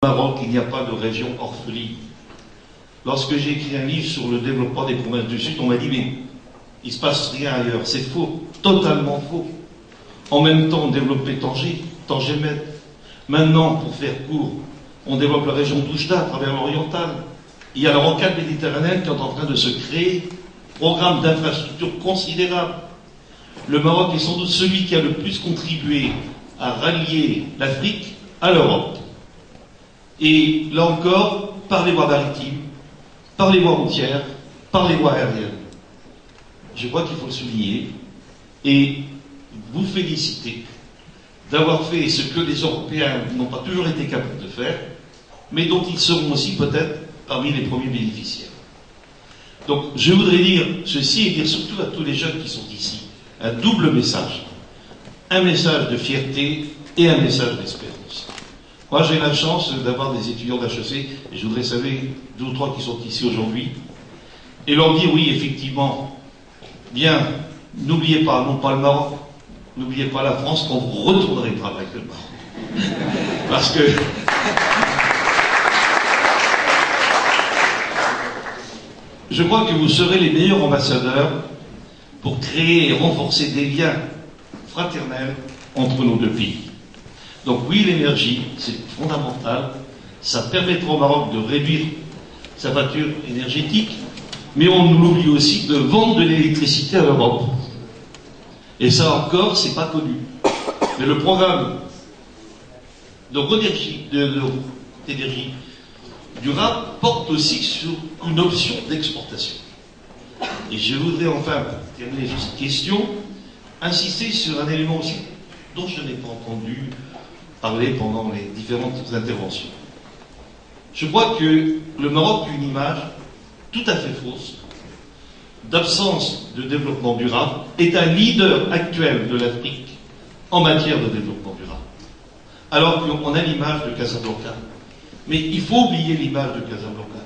Au Maroc, il n'y a pas de région orpheline. Lorsque j'ai écrit un livre sur le développement des provinces du Sud, on m'a dit mais il ne se passe rien ailleurs. C'est faux, totalement faux. En même temps, on développait Tanger, Tanger-Med. Maintenant, pour faire court, on développe la région d'Oujda à travers l'oriental. Il y a la rocade méditerranéenne qui est en train de se créer, programme d'infrastructure considérable. Le Maroc est sans doute celui qui a le plus contribué à rallier l'Afrique à l'Europe. Et là encore, par les voies maritimes, par les voies routières, par les voies aériennes. Je crois qu'il faut le souligner et vous féliciter d'avoir fait ce que les Européens n'ont pas toujours été capables de faire, mais dont ils seront aussi peut-être parmi les premiers bénéficiaires. Donc je voudrais dire ceci et dire surtout à tous les jeunes qui sont ici, un double message. Un message de fierté et un message d'espérance. Moi, j'ai la chance d'avoir des étudiants d'HEC, et je voudrais savoir 2 ou 3 qui sont ici aujourd'hui, et leur dire, oui, effectivement, bien, n'oubliez pas, non pas le Maroc, n'oubliez pas la France, quand vous retournerez travailler avec le Maroc. Parce que... je crois que vous serez les meilleurs ambassadeurs pour créer et renforcer des liens fraternels entre nos 2 pays. Donc oui, l'énergie, c'est fondamental. Ça permettra au Maroc de réduire sa facture énergétique, mais on nous l'oublie aussi de vendre de l'électricité à l'Europe. Et ça encore, c'est pas connu. Mais le programme d'énergie durable porte aussi sur une option d'exportation. Et je voudrais enfin, pour terminer sur cette question, insister sur un élément aussi dont je n'ai pas entendu parler pendant les différentes interventions. Je crois que le Maroc a une image tout à fait fausse d'absence de développement durable, est un leader actuel de l'Afrique en matière de développement durable. Alors qu'on a l'image de Casablanca. Mais il faut oublier l'image de Casablanca.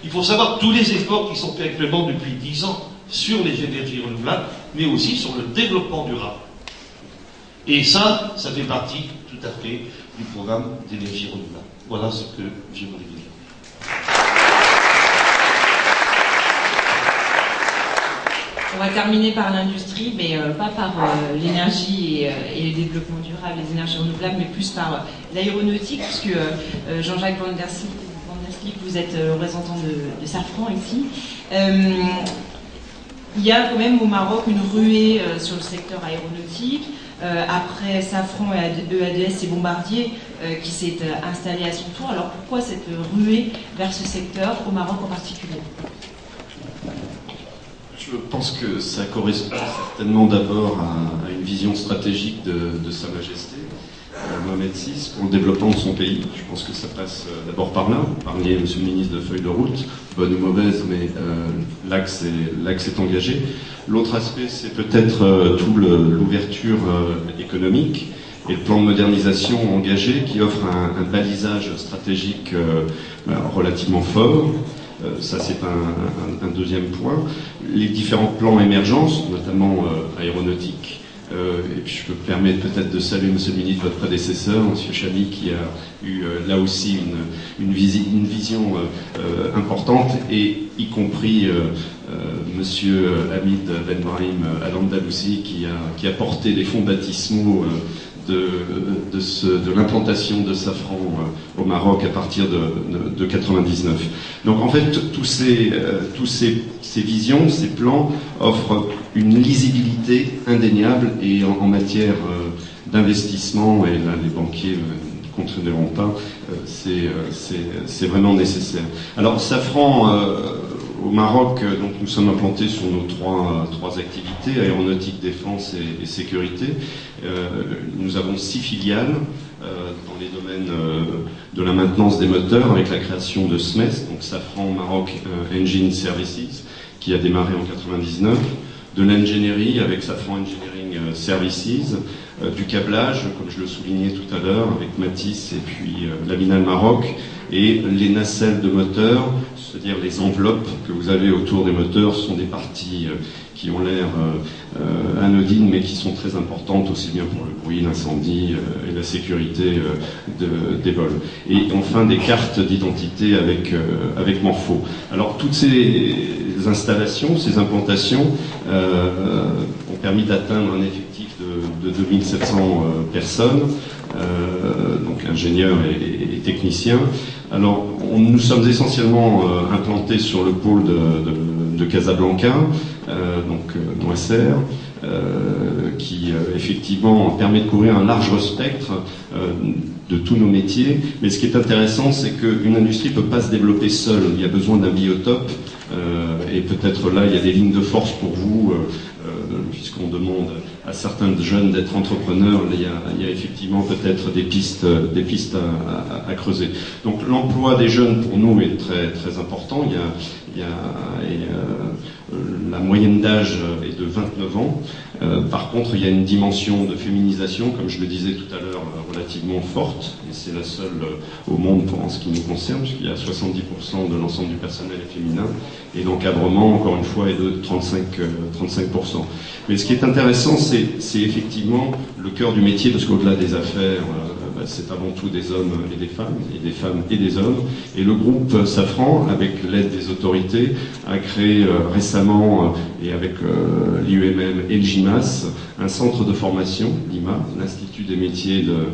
Il faut savoir tous les efforts qui sont faits actuellement depuis 10 ans sur les énergies renouvelables, mais aussi sur le développement durable. Et ça fait partie tout à fait du programme d'énergie renouvelable. Voilà ce que je voulais dire. On va terminer par l'industrie, mais pas par l'énergie et le développement durable, les énergies renouvelables, mais plus par l'aéronautique, puisque Jean-Jacques Van der Sliek, vous êtes représentant de Safran ici. Il y a quand même au Maroc une ruée sur le secteur aéronautique. Après Safran et EADS et Bombardier qui s'est installé à son tour. Alors pourquoi cette ruée vers ce secteur, au Maroc en particulier? Je pense que ça correspond certainement d'abord à une vision stratégique de Sa Majesté, Mohamed VI, pour le développement de son pays. Je pense que ça passe d'abord par là. Vous parliez, Monsieur le ministre, de feuille de route, bonne ou mauvaise, mais l'axe est engagé. L'autre aspect, c'est peut-être tout l'ouverture économique et le plan de modernisation engagé qui offre un balisage stratégique relativement fort. Ça, c'est un deuxième point. Les différents plans émergence, notamment aéronautiques. Et puis je peux me permettre peut-être de saluer, Monsieur le ministre, votre prédécesseur, Monsieur Chami, qui a eu là aussi une vision importante, et y compris Monsieur Hamid Ben Brahim Al-Andalousi, qui a porté les fonds baptismaux de l'implantation de Safran au Maroc à partir de 99. Donc en fait, tous ces visions, ces plans offrent une lisibilité indéniable, et en matière d'investissement, et là les banquiers ne contrediront pas, c'est vraiment nécessaire. Alors Safran au Maroc, donc nous sommes implantés sur nos trois activités, aéronautique, défense et sécurité. Nous avons 6 filiales dans les domaines de la maintenance des moteurs, avec la création de SMES, donc Safran Maroc Engine Services, qui a démarré en 99, de l'ingénierie avec Safran Engineering Services, du câblage, comme je le soulignais tout à l'heure, avec Matisse et puis Laminal Maroc, et les nacelles de moteurs c'est-à-dire les enveloppes que vous avez autour des moteurs sont des parties qui ont l'air anodines, mais qui sont très importantes aussi bien pour le bruit, l'incendie et la sécurité des vols. Et enfin des cartes d'identité avec Morpho. Alors toutes ces installations, ces implantations ont permis d'atteindre un effectif de 2700 personnes, donc ingénieurs et techniciens. Alors nous sommes essentiellement implantés sur le pôle de Casablanca, donc Noissaire, qui effectivement permet de couvrir un large spectre de tous nos métiers. Mais ce qui est intéressant, c'est qu'une industrie ne peut pas se développer seule. Il y a besoin d'un biotope, et peut-être là, il y a des lignes de force pour vous, puisqu'on demande à certains jeunes d'être entrepreneurs. Il y a effectivement peut-être des pistes à creuser. Donc l'emploi des jeunes pour nous est très très important. La moyenne d'âge est de 29 ans. Par contre, il y a une dimension de féminisation, comme je le disais tout à l'heure, relativement forte, et c'est la seule au monde en ce qui nous concerne, puisqu'il y a 70% de l'ensemble du personnel est féminin, et l'encadrement, encore une fois, est de 35%. Mais ce qui est intéressant, c'est effectivement le cœur du métier, parce qu'au-delà des affaires, c'est avant tout des hommes et des femmes, et des femmes et des hommes. Et le groupe Safran, avec l'aide des autorités, a créé récemment, et avec l'IUMM et le GIMAS, un centre de formation, l'IMA, l'Institut des métiers de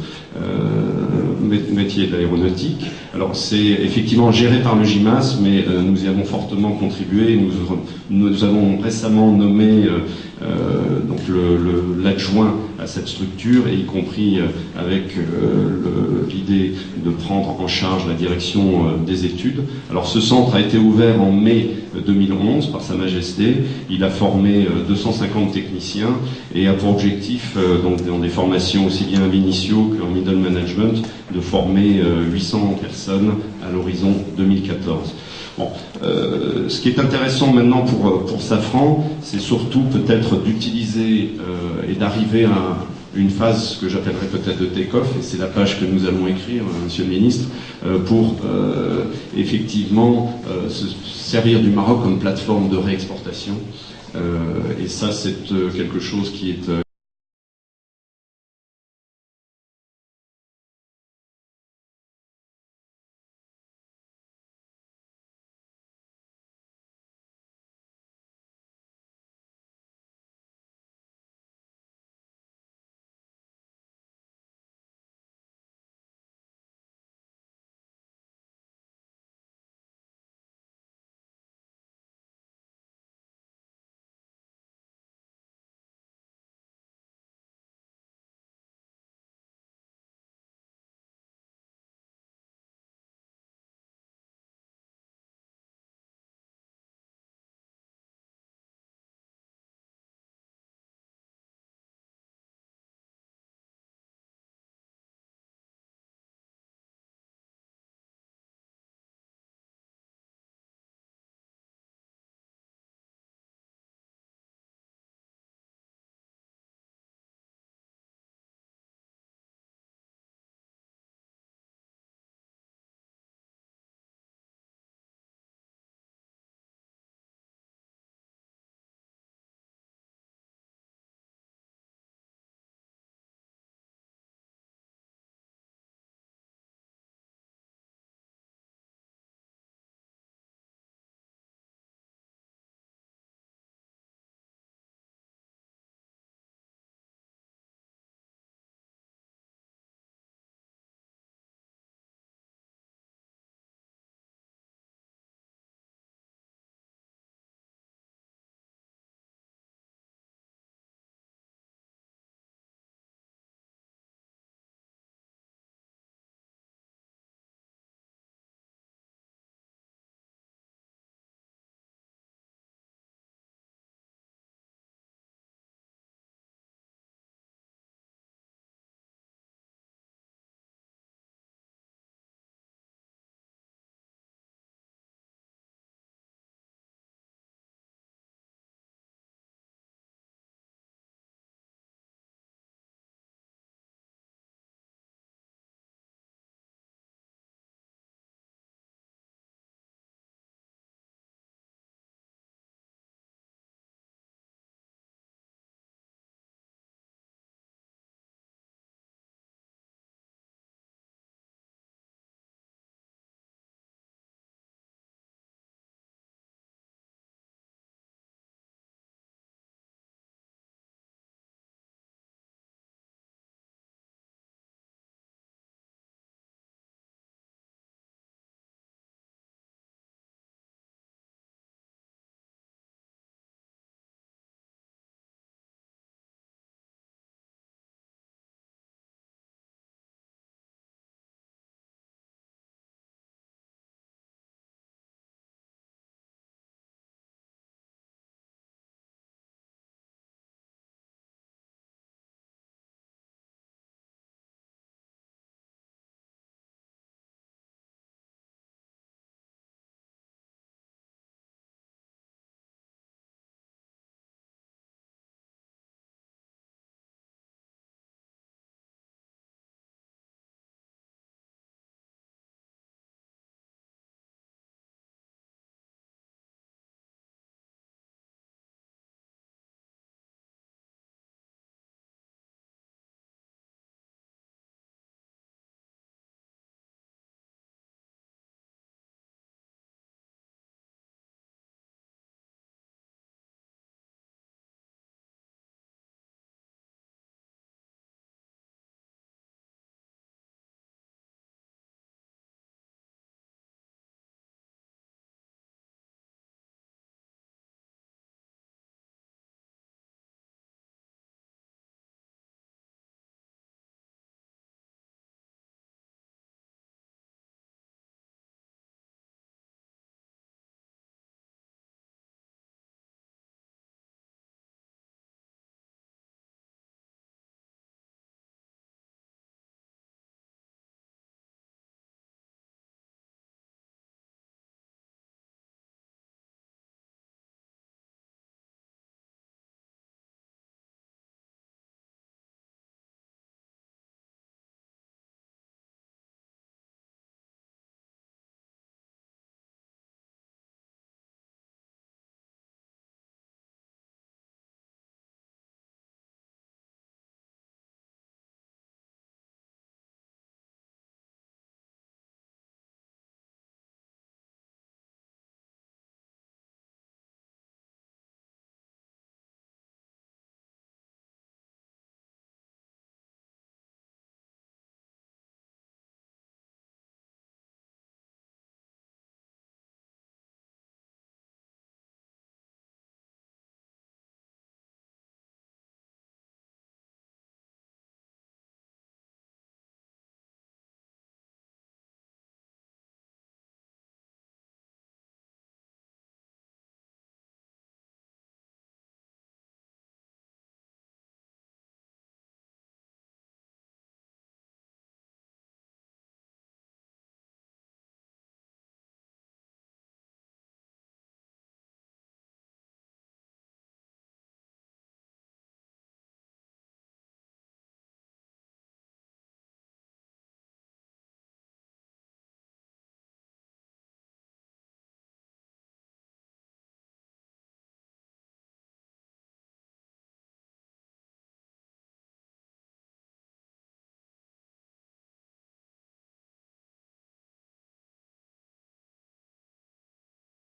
l'aéronautique. Alors c'est effectivement géré par le GIMAS, mais nous y avons fortement contribué. Nous avons récemment nommé donc l'adjoint à cette structure, et y compris avec l'idée de prendre en charge la direction des études. Alors ce centre a été ouvert en mai 2011 par Sa Majesté. Il a formé 250 techniciens et a pour objectif, donc dans des formations aussi bien ab initio qu'en middle management, de former 800 personnes à l'horizon 2014. Bon, ce qui est intéressant maintenant pour Safran, c'est surtout peut-être d'utiliser et d'arriver à une phase que j'appellerais peut-être de take-off, et c'est la page que nous allons écrire, Monsieur le Ministre, pour effectivement se servir du Maroc comme plateforme de réexportation. Et ça, c'est quelque chose qui est